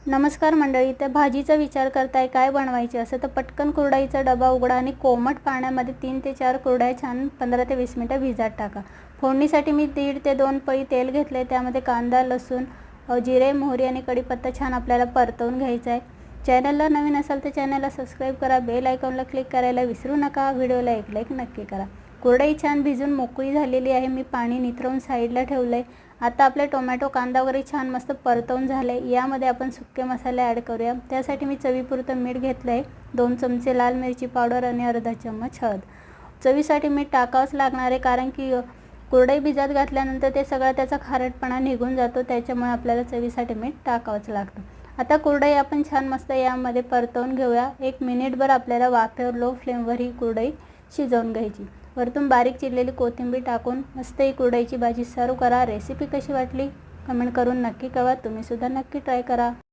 नमस्कार मंडळी, त्या भाजीचा विचार करताय काय बनवायचे असं तर पटकन कुरडईचा डबा उघडा आणि कोमट पाण्यामध्ये 3 ते 4 कुरडया छान 15 ते 20 मिनिटं भिजत टाका। फोडणीसाठी मी 1.5 ते 2 पळी तेल घेतले, त्यामध्ये कांदा, लसूण, जिरे, मोहरी आणि कढीपत्ता छान आपल्याला परतवून घ्यायचा आहे। चॅनलला नवीन असाल तर चॅनलला सबस्क्राईब करा, बेल आयकॉनला क्लिक करायला विसरू नका, व्हिडिओला एक लाईक नक्की करा। कुरडई छान भिजून मोकळी झालेली आहे, मी पाणी निथळून साईडला ठेवलंय। आता आपले टोमॅटो कांदा वगैरे छान मस्त परतवून झाले, यामध्ये आपण सुके मसाले ॲड करूया। त्यासाठी मी चवीपुरतं मीठ घेतलंय, 2 चमचे लाल मिरची पावडर आणि अर्धा चम्मच हळद। चवीसाठी मीठ टाकावंच लागणार आहे, कारण की कुरडई भिजत घातल्यानंतर ते सगळं त्याचा खारटपणा निघून जातो, त्याच्यामुळे आपल्याला चवीसाठी मीठ टाकावंच लागतं। आता कुरडई आपण छान मस्त यामध्ये परतवून घेऊया। 1 मिनिटभर आपल्याला वाफेवर लो फ्लेमवर ही कुरडई शिजवून घ्यायची। वरतून बारीक चिरलेली कोथिंबीर टाकून मस्त ही कुरडईची भाजी सर्व करा। रेसिपी कशी वाटली कमेंट करून नक्की कळवा, तुम्ही सुद्धा नक्की ट्राय करा।